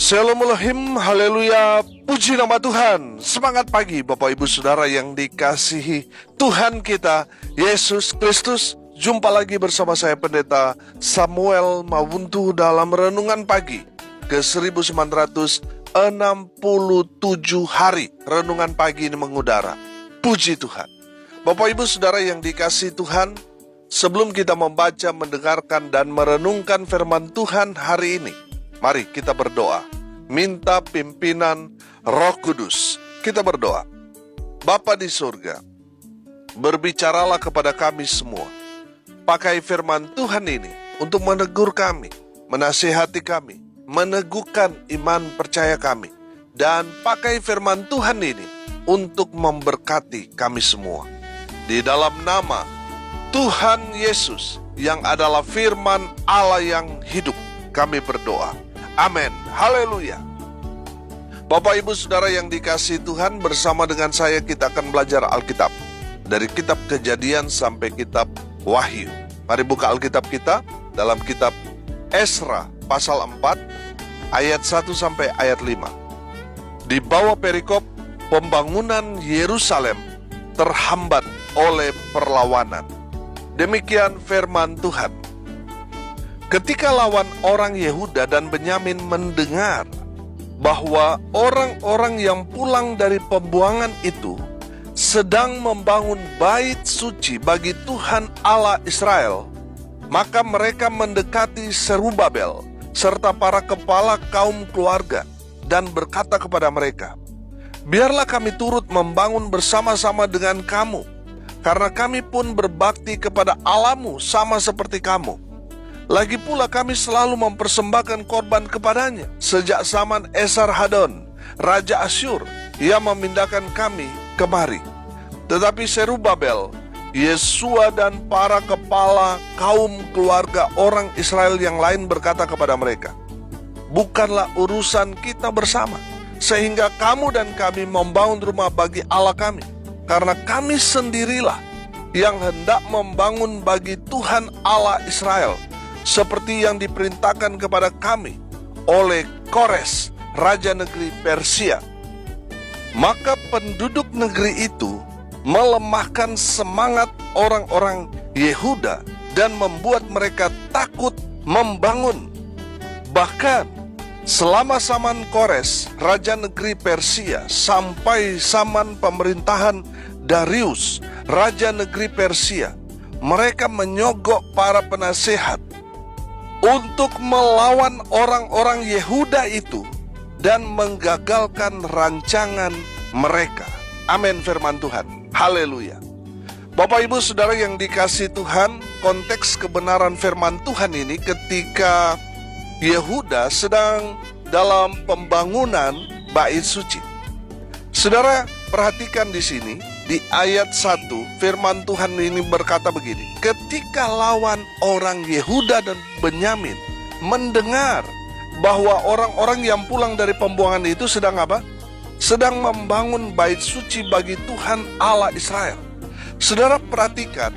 Shalom Elohim, haleluya, puji nama Tuhan. Semangat pagi Bapak Ibu Saudara yang dikasihi Tuhan kita, Yesus Kristus. Jumpa lagi bersama saya Pendeta Samuel Mawuntu dalam Renungan Pagi ke 1967 hari Renungan Pagi ini mengudara. Puji Tuhan. Bapak Ibu Saudara yang dikasihi Tuhan, sebelum kita membaca, mendengarkan, dan merenungkan firman Tuhan hari ini, mari kita berdoa, minta pimpinan Roh Kudus. Kita berdoa. Bapa di surga, berbicaralah kepada kami semua. Pakai firman Tuhan ini untuk menegur kami, menasihati kami, meneguhkan iman percaya kami. Dan pakai firman Tuhan ini untuk memberkati kami semua. Di dalam nama Tuhan Yesus yang adalah firman Allah yang hidup, kami berdoa. Amin. Haleluya. Bapak Ibu Saudara yang dikasihi Tuhan, bersama dengan saya kita akan belajar Alkitab. Dari kitab Kejadian sampai kitab Wahyu. Mari buka Alkitab kita dalam kitab Esra pasal 4 ayat 1 sampai ayat 5. Di bawah perikop pembangunan Yerusalem terhambat oleh perlawanan. Demikian firman Tuhan. Ketika lawan orang Yehuda dan Benyamin mendengar bahwa orang-orang yang pulang dari pembuangan itu sedang membangun bait suci bagi Tuhan Allah Israel, maka mereka mendekati Zerubabel serta para kepala kaum keluarga dan berkata kepada mereka, "Biarlah kami turut membangun bersama-sama dengan kamu, karena kami pun berbakti kepada Allahmu sama seperti kamu. Lagi pula kami selalu mempersembahkan korban kepadanya. Sejak zaman Esarhadon, Raja Asyur, ia memindahkan kami kemari." Tetapi Zerubabel, Yesua dan para kepala kaum keluarga orang Israel yang lain berkata kepada mereka, "Bukanlah urusan kita bersama, sehingga kamu dan kami membangun rumah bagi Allah kami. Karena kami sendirilah yang hendak membangun bagi Tuhan Allah Israel, seperti yang diperintahkan kepada kami oleh Kores, raja negeri Persia." Maka penduduk negeri itu melemahkan semangat orang-orang Yehuda dan membuat mereka takut membangun. Bahkan selama zaman Kores, raja negeri Persia, sampai zaman pemerintahan Darius, raja negeri Persia, mereka menyogok para penasehat untuk melawan orang-orang Yehuda itu dan menggagalkan rancangan mereka. Amin firman Tuhan. Haleluya. Bapak Ibu Saudara yang dikasihi Tuhan, konteks kebenaran firman Tuhan ini ketika Yehuda sedang dalam pembangunan bait suci. Saudara, perhatikan di sini, di ayat 1, firman Tuhan ini berkata begini. Ketika lawan orang Yehuda dan Benyamin mendengar bahwa orang-orang yang pulang dari pembuangan itu sedang apa? Sedang membangun bait suci bagi Tuhan Allah Israel. Saudara perhatikan,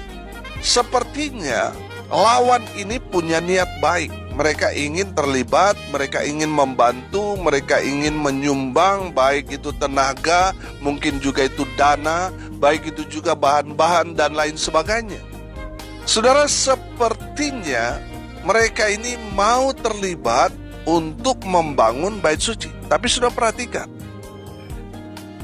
sepertinya lawan ini punya niat baik. Mereka ingin terlibat, mereka ingin membantu, mereka ingin menyumbang, baik itu tenaga, mungkin juga itu dana, baik itu juga bahan-bahan dan lain sebagainya. Saudara, sepertinya mereka ini mau terlibat untuk membangun bait suci. Tapi sudah perhatikan,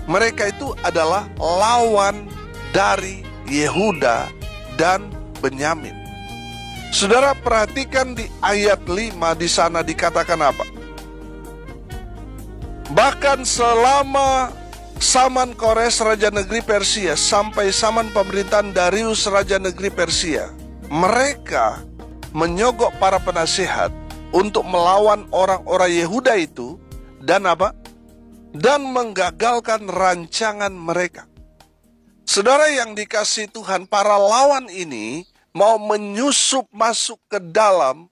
mereka itu adalah lawan dari Yehuda dan Benyamin. Saudara perhatikan di ayat 5, di sana dikatakan apa? Bahkan selama zaman Kores raja negeri Persia sampai zaman pemerintahan Darius raja negeri Persia, mereka menyogok para penasehat untuk melawan orang-orang Yehuda itu dan apa? Dan menggagalkan rancangan mereka. Saudara yang dikasihi Tuhan, para lawan ini mau menyusup masuk ke dalam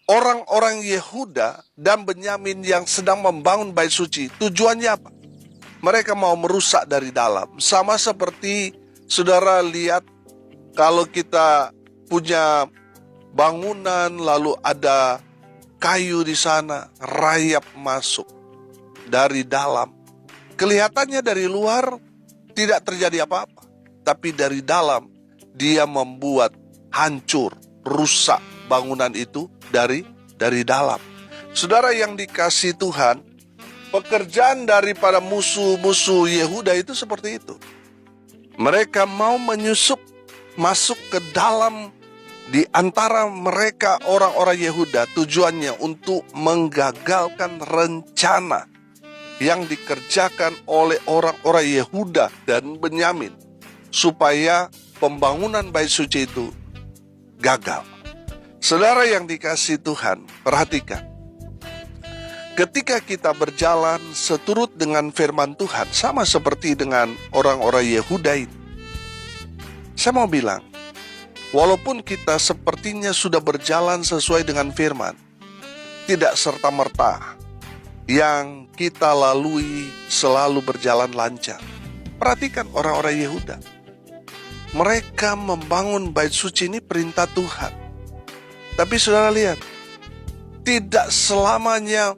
orang-orang Yehuda dan Benyamin yang sedang membangun bait suci. Tujuannya apa? Mereka mau merusak dari dalam. Sama seperti saudara lihat kalau kita punya bangunan lalu ada kayu di sana rayap masuk dari dalam. Kelihatannya dari luar tidak terjadi apa-apa, tapi dari dalam dia membuat hancur, rusak bangunan itu dari dalam. Saudara yang dikasihi Tuhan, pekerjaan daripada musuh-musuh Yehuda itu seperti itu. Mereka mau menyusup masuk ke dalam di antara mereka orang-orang Yehuda, tujuannya untuk menggagalkan rencana yang dikerjakan oleh orang-orang Yehuda dan Benyamin, supaya pembangunan bait suci itu gagal. Saudara yang dikasihi Tuhan, perhatikan. Ketika kita berjalan seturut dengan firman Tuhan, sama seperti dengan orang-orang Yehuda ini, saya mau bilang, walaupun kita sepertinya sudah berjalan sesuai dengan firman, tidak serta-merta yang kita lalui selalu berjalan lancar. Perhatikan orang-orang Yehuda. Mereka membangun bait suci ini perintah Tuhan. Tapi saudara lihat, tidak selamanya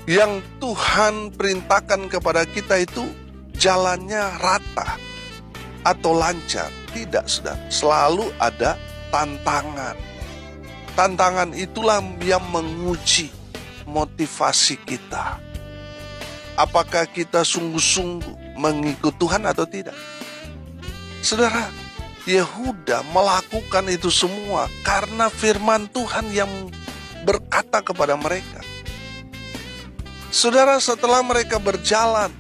yang Tuhan perintahkan kepada kita itu jalannya rata atau lancar. Tidak, saudara. Selalu ada tantangan. Tantangan itulah yang menguji motivasi kita. Apakah kita sungguh-sungguh mengikut Tuhan atau tidak? Saudara, Yehuda melakukan itu semua karena firman Tuhan yang berkata kepada mereka. Saudara, setelah mereka berjalan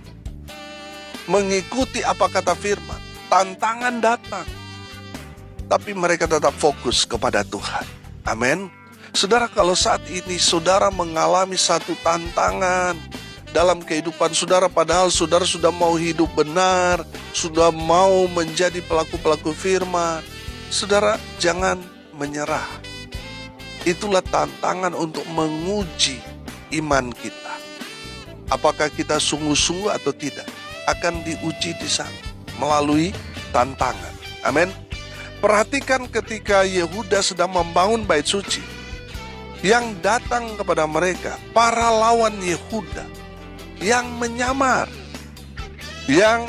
mengikuti apa kata firman, tantangan datang, tapi mereka tetap fokus kepada Tuhan. Amin. Saudara, kalau saat ini saudara mengalami satu tantangan dalam kehidupan saudara, padahal saudara sudah mau hidup benar, sudah mau menjadi pelaku-pelaku firman, saudara jangan menyerah. Itulah tantangan untuk menguji iman kita. Apakah kita sungguh-sungguh atau tidak, akan diuji di sana melalui tantangan. Amin. Perhatikan ketika Yehuda sedang membangun bait suci, yang datang kepada mereka para lawan Yehuda yang menyamar, yang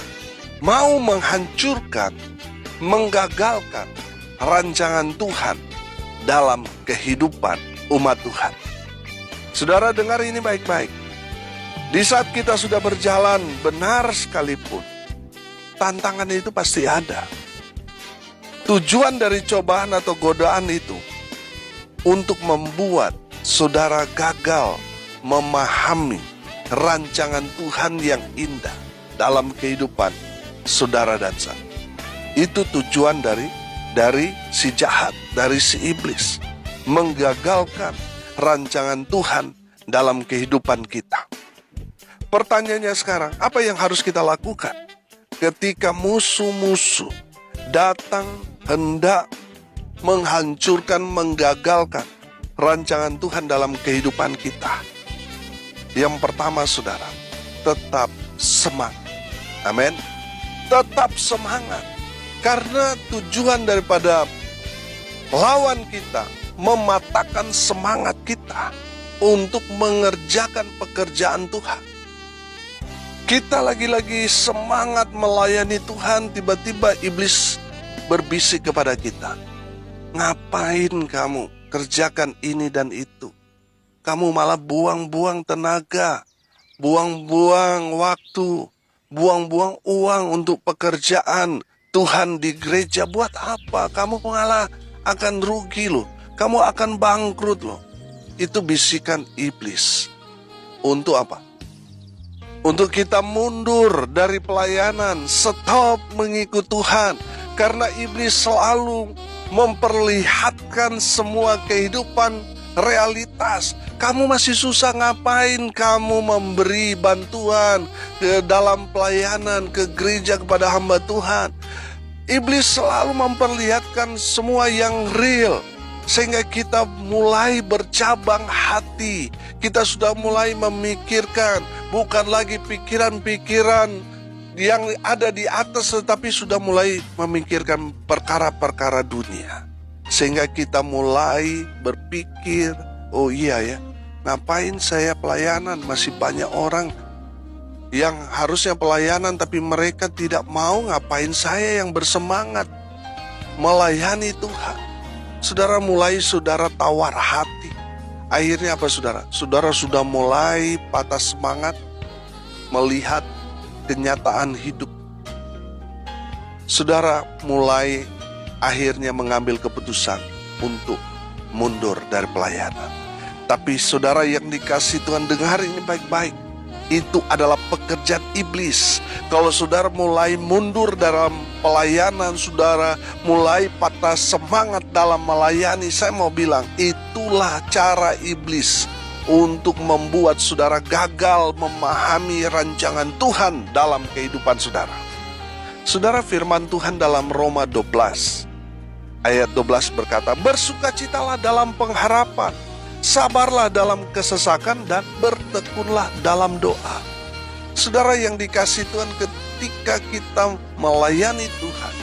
mau menghancurkan, menggagalkan rancangan Tuhan dalam kehidupan umat Tuhan. Saudara dengar ini baik-baik. Di saat kita sudah berjalan benar sekalipun, tantangan itu pasti ada. Tujuan dari cobaan atau godaan itu untuk membuat saudara gagal memahami rancangan Tuhan yang indah dalam kehidupan saudara dan saya. Itu tujuan dari si jahat, dari si iblis, menggagalkan rancangan Tuhan dalam kehidupan kita. Pertanyaannya sekarang, apa yang harus kita lakukan ketika musuh-musuh datang hendak menghancurkan, menggagalkan rancangan Tuhan dalam kehidupan kita? Yang pertama saudara, tetap semangat. Amin. Tetap semangat. Karena tujuan daripada lawan kita mematahkan semangat kita untuk mengerjakan pekerjaan Tuhan. Kita lagi-lagi semangat melayani Tuhan, tiba-tiba iblis berbisik kepada kita. Ngapain kamu kerjakan ini dan itu? Kamu malah buang-buang tenaga, buang-buang waktu, buang-buang uang untuk pekerjaan Tuhan di gereja. Buat apa? Kamu malah akan rugi loh. Kamu akan bangkrut loh. Itu bisikan iblis. Untuk apa? Untuk kita mundur dari pelayanan, stop mengikut Tuhan. Karena iblis selalu memperlihatkan semua kehidupan realitas. Kamu masih susah, ngapain kamu memberi bantuan ke dalam pelayanan, ke gereja, kepada hamba Tuhan. Iblis selalu memperlihatkan semua yang real, sehingga kita mulai bercabang hati. Kita sudah mulai memikirkan, bukan lagi pikiran-pikiran yang ada di atas, tetapi sudah mulai memikirkan perkara-perkara dunia. Sehingga kita mulai berpikir Oh iya ya, ngapain saya pelayanan? Masih banyak orang yang harusnya pelayanan tapi mereka tidak mau. Ngapain saya yang bersemangat melayani Tuhan? Saudara saudara tawar hati. Akhirnya apa saudara? Saudara sudah mulai patah semangat melihat kenyataan hidup. Saudara mulai akhirnya mengambil keputusan untuk mundur dari pelayanan. Tapi saudara yang dikasihi Tuhan, dengar ini baik-baik. Itu adalah pekerjaan iblis. Kalau saudara mulai mundur dalam pelayanan, saudara mulai patah semangat dalam melayani, saya mau bilang itulah cara iblis untuk membuat saudara gagal memahami rancangan Tuhan dalam kehidupan saudara. Saudara, firman Tuhan dalam Roma 12 ayat 12 berkata, bersukacitalah dalam pengharapan, sabarlah dalam kesesakan, dan bertekunlah dalam doa. Saudara yang dikasihi Tuhan, ketika kita melayani Tuhan,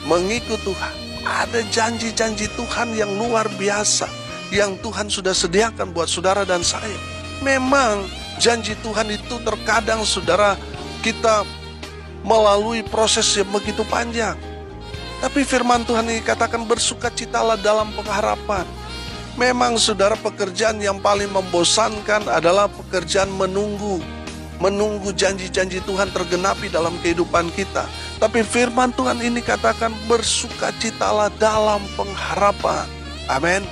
mengikut Tuhan, ada janji-janji Tuhan yang luar biasa yang Tuhan sudah sediakan buat saudara dan saya. Memang janji Tuhan itu terkadang saudara kita melalui proses yang begitu panjang. Tapi firman Tuhan ini katakan bersukacitalah dalam pengharapan. Memang saudara, pekerjaan yang paling membosankan adalah pekerjaan menunggu janji-janji Tuhan tergenapi dalam kehidupan kita. Tapi firman Tuhan ini katakan bersukacitalah dalam pengharapan. Amin.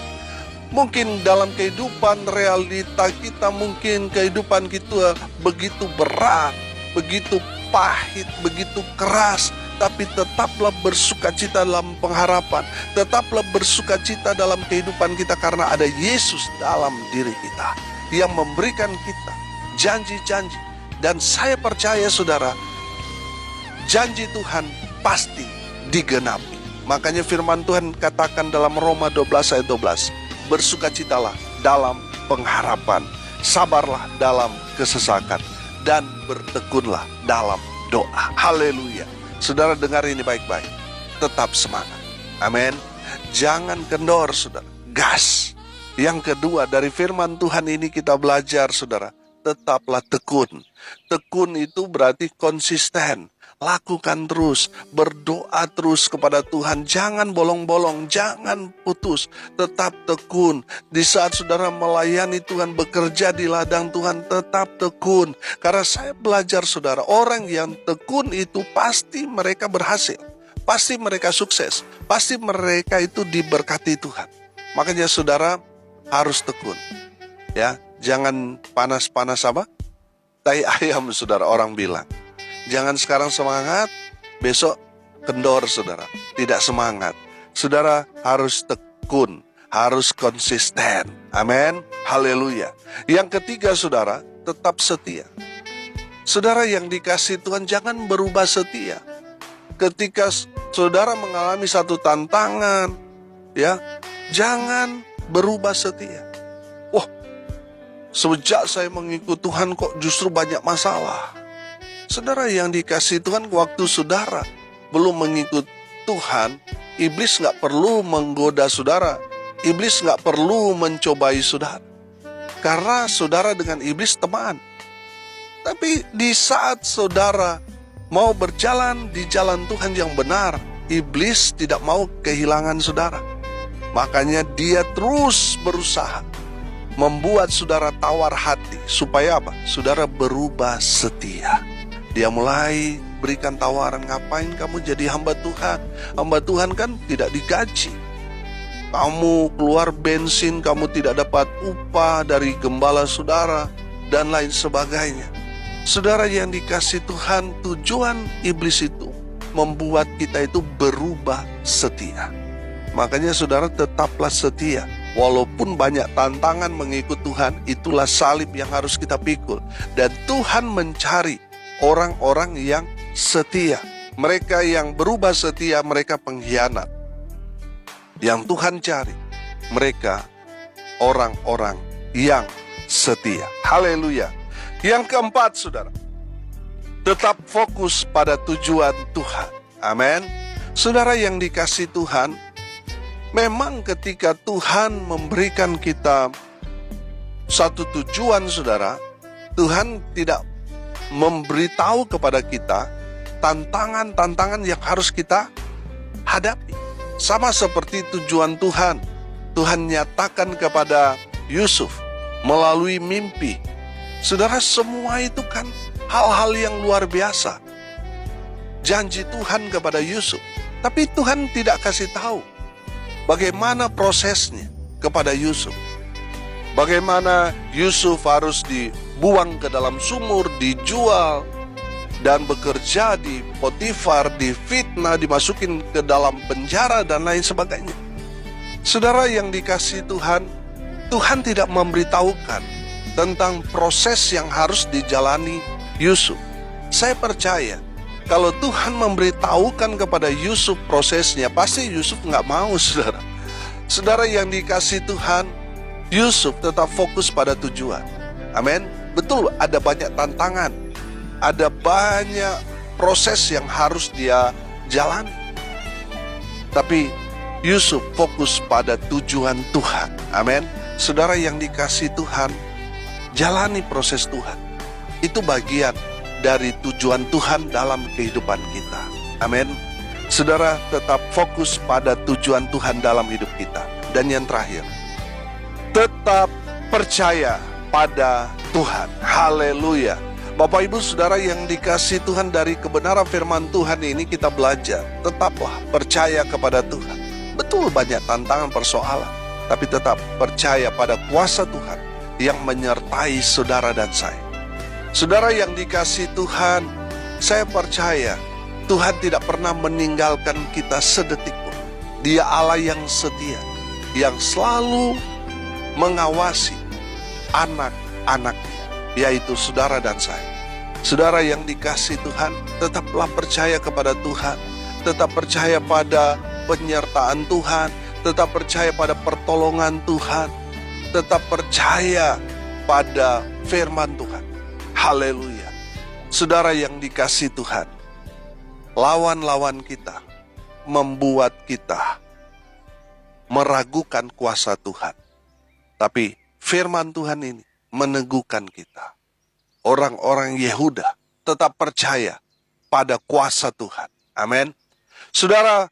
Mungkin dalam kehidupan realita kita, mungkin kehidupan kita begitu berat, begitu pahit, begitu keras. Tapi tetaplah bersukacita dalam pengharapan. Tetaplah bersukacita dalam kehidupan kita karena ada Yesus dalam diri kita yang memberikan kita janji-janji. Dan saya percaya saudara, janji Tuhan pasti digenapi. Makanya firman Tuhan katakan dalam Roma 12 ayat 12, bersukacitalah dalam pengharapan, sabarlah dalam kesesakan, dan bertekunlah dalam doa. Haleluya. Saudara, dengar ini baik-baik. Tetap semangat. Amin. Jangan kendor, saudara. Gas. Yang kedua, dari firman Tuhan ini kita belajar, saudara. Tetaplah tekun. Tekun itu berarti konsisten. Lakukan terus. Berdoa terus kepada Tuhan. Jangan bolong-bolong. Jangan putus. Tetap tekun. Di saat saudara melayani Tuhan, bekerja di ladang Tuhan, tetap tekun. Karena saya belajar saudara, orang yang tekun itu pasti mereka berhasil. Pasti mereka sukses. Pasti mereka itu diberkati Tuhan. Makanya saudara harus tekun. Ya, jangan panas-panas apa? Tai ayam, saudara, orang bilang. Jangan sekarang semangat, besok kendor, saudara. Tidak semangat. Saudara harus tekun, harus konsisten. Amin. Haleluya. Yang ketiga, saudara, tetap setia. Saudara yang dikasihi Tuhan, jangan berubah setia. Ketika saudara mengalami satu tantangan, ya, jangan berubah setia. Wah, sejak saya mengikut Tuhan kok justru banyak masalah. Saudara yang dikasihi Tuhan, waktu saudara belum mengikut Tuhan, iblis gak perlu menggoda saudara. Iblis gak perlu mencobai saudara. Karena saudara dengan iblis teman. Tapi di saat saudara mau berjalan di jalan Tuhan yang benar, iblis tidak mau kehilangan saudara. Makanya dia terus berusaha membuat saudara tawar hati. Supaya apa? Saudara berubah setia. Dia mulai berikan tawaran, ngapain kamu jadi hamba Tuhan? Hamba Tuhan kan tidak digaji. Kamu keluar bensin, kamu tidak dapat upah dari gembala saudara, dan lain sebagainya. Saudara yang dikasihi Tuhan, tujuan iblis itu membuat kita itu berubah setia. Makanya saudara tetaplah setia. Walaupun banyak tantangan mengikut Tuhan, itulah salib yang harus kita pikul. Dan Tuhan mencari orang-orang yang setia. Mereka yang berubah setia, mereka pengkhianat. Yang Tuhan cari, mereka orang-orang yang setia. Haleluya. Yang keempat, saudara, tetap fokus pada tujuan Tuhan. Amin. Saudara yang dikasihi Tuhan, memang ketika Tuhan memberikan kita satu tujuan, saudara. Tuhan tidak memberitahu kepada kita tantangan-tantangan yang harus kita hadapi. Sama seperti tujuan Tuhan. Tuhan nyatakan kepada Yusuf melalui mimpi. Saudara, semua itu kan hal-hal yang luar biasa. Janji Tuhan kepada Yusuf. Tapi Tuhan tidak kasih tahu bagaimana prosesnya kepada Yusuf. Bagaimana Yusuf harus dibuang ke dalam sumur, dijual, dan bekerja di Potifar, difitnah, dimasukin ke dalam penjara, dan lain sebagainya. Saudara yang dikasihi Tuhan, Tuhan tidak memberitahukan tentang proses yang harus dijalani Yusuf. Saya percaya, kalau Tuhan memberitahukan kepada Yusuf prosesnya, pasti Yusuf nggak mau, saudara. Saudara yang dikasihi Tuhan, Yusuf tetap fokus pada tujuan. Amin. Betul, ada banyak tantangan, ada banyak proses yang harus dia jalani. Tapi Yusuf fokus pada tujuan Tuhan. Amin. Saudara yang dikasihi Tuhan, jalani proses Tuhan. Itu bagian dari tujuan Tuhan dalam kehidupan kita. Amin. Saudara tetap fokus pada tujuan Tuhan dalam hidup kita. Dan yang terakhir, tetap percaya pada Tuhan. Haleluya. Bapak Ibu Saudara yang dikasihi Tuhan, dari kebenaran firman Tuhan ini kita belajar, tetaplah percaya kepada Tuhan. Betul banyak tantangan, persoalan, tapi tetap percaya pada kuasa Tuhan yang menyertai saudara dan saya. Saudara yang dikasihi Tuhan, saya percaya Tuhan tidak pernah meninggalkan kita sedetik pun. Dia Allah yang setia, yang selalu mengawasi anak-anaknya, yaitu saudara dan saya. Saudara yang dikasihi Tuhan, tetaplah percaya kepada Tuhan, tetap percaya pada penyertaan Tuhan, tetap percaya pada pertolongan Tuhan, tetap percaya pada firman Tuhan. Haleluya. Saudara yang dikasihi Tuhan, lawan-lawan kita membuat kita meragukan kuasa Tuhan. Tapi firman Tuhan ini meneguhkan kita. Orang-orang Yehuda tetap percaya pada kuasa Tuhan. Amin. Saudara,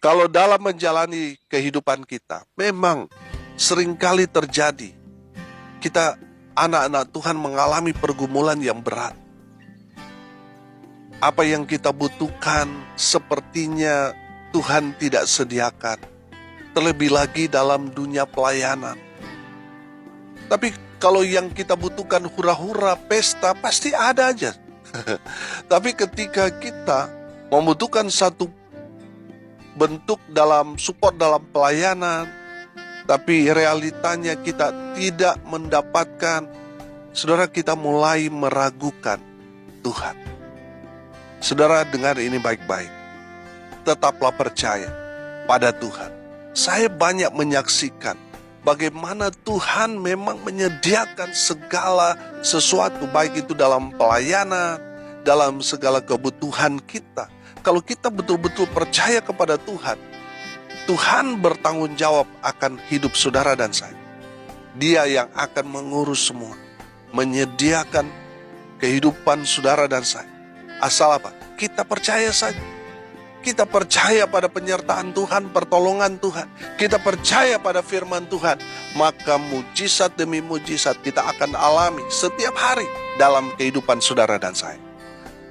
kalau dalam menjalani kehidupan kita, memang seringkali terjadi kita anak-anak Tuhan mengalami pergumulan yang berat. Apa yang kita butuhkan sepertinya Tuhan tidak sediakan. Terlebih lagi dalam dunia pelayanan. Tapi kalau yang kita butuhkan hura-hura, pesta, pasti ada aja. Tapi ketika kita membutuhkan satu bentuk dalam support dalam pelayanan, tapi realitanya kita tidak mendapatkan, saudara, kita mulai meragukan Tuhan. Saudara, dengar ini baik-baik. Tetaplah percaya pada Tuhan. Saya banyak menyaksikan bagaimana Tuhan memang menyediakan segala sesuatu, baik itu dalam pelayanan, dalam segala kebutuhan kita. Kalau kita betul-betul percaya kepada Tuhan, Tuhan bertanggung jawab akan hidup saudara dan saya. Dia yang akan mengurus semua, menyediakan kehidupan saudara dan saya. Asal apa? Kita percaya saja. Kita percaya pada penyertaan Tuhan, pertolongan Tuhan. Kita percaya pada firman Tuhan. Maka mujizat demi mujizat kita akan alami setiap hari dalam kehidupan saudara dan saya.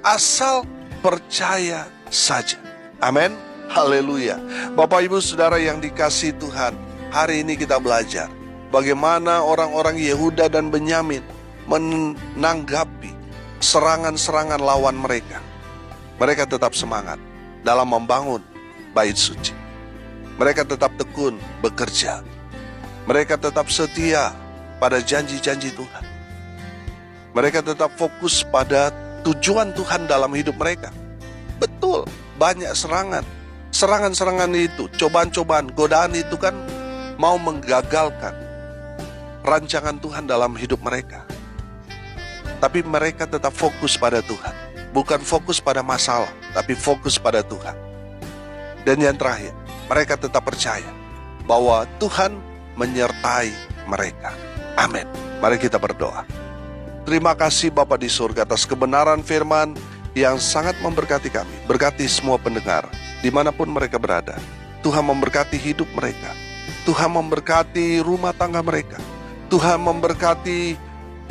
Asal percaya saja. Amin. Haleluya. Bapak Ibu Saudara yang dikasihi Tuhan, hari ini kita belajar bagaimana orang-orang Yehuda dan Benyamin menanggapi serangan-serangan lawan mereka. Mereka tetap semangat dalam membangun bait suci. Mereka tetap tekun bekerja. Mereka tetap setia pada janji-janji Tuhan. Mereka tetap fokus pada tujuan Tuhan dalam hidup mereka. Betul, banyak serangan. Serangan-serangan itu, cobaan-cobaan, godaan itu kan mau menggagalkan rancangan Tuhan dalam hidup mereka. Tapi mereka tetap fokus pada Tuhan. Bukan fokus pada masalah, tapi fokus pada Tuhan. Dan yang terakhir, mereka tetap percaya bahwa Tuhan menyertai mereka. Amin. Mari kita berdoa. Terima kasih Bapa di surga atas kebenaran firman yang sangat memberkati kami. Berkati semua pendengar dimanapun mereka berada. Tuhan memberkati hidup mereka. Tuhan memberkati rumah tangga mereka. Tuhan memberkati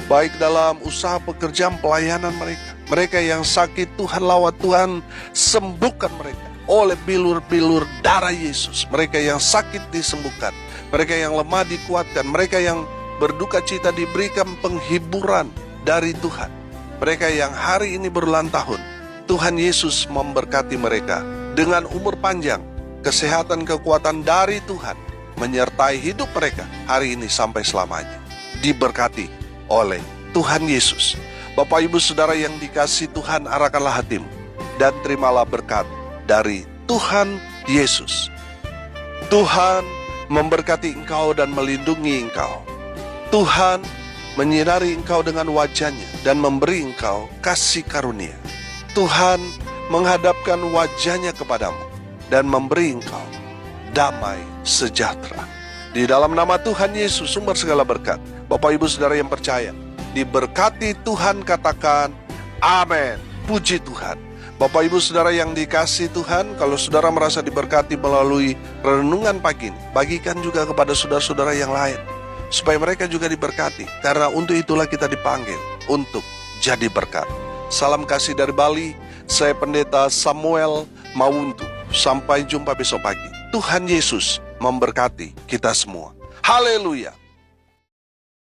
baik dalam usaha pekerjaan pelayanan mereka. Mereka yang sakit, Tuhan lawat, Tuhan sembuhkan mereka oleh bilur-bilur darah Yesus. Mereka yang sakit disembuhkan. Mereka yang lemah dikuatkan. Mereka yang berduka cita diberikan penghiburan dari Tuhan. Mereka yang hari ini berulang tahun, Tuhan Yesus memberkati mereka dengan umur panjang, kesehatan, kekuatan dari Tuhan menyertai hidup mereka hari ini sampai selamanya. Diberkati oleh Tuhan Yesus. Bapak Ibu Saudara yang dikasihi Tuhan, arahkanlah hatimu dan terimalah berkat dari Tuhan Yesus. Tuhan memberkati engkau dan melindungi engkau. Tuhan menyinari engkau dengan wajah-Nya dan memberi engkau kasih karunia. Tuhan menghadapkan wajah-Nya kepadamu dan memberi engkau damai sejahtera. Di dalam nama Tuhan Yesus, sumber segala berkat, Bapak Ibu Saudara yang percaya, diberkati Tuhan, katakan amin. Puji Tuhan. Bapak Ibu Saudara yang dikasihi Tuhan, kalau saudara merasa diberkati melalui renungan pagi ini, bagikan juga kepada saudara-saudara yang lain, supaya mereka juga diberkati. Karena untuk itulah kita dipanggil untuk jadi berkat. Salam kasih dari Bali. Saya Pendeta Samuel Mawuntu. Sampai jumpa besok pagi. Tuhan Yesus memberkati kita semua. Haleluya.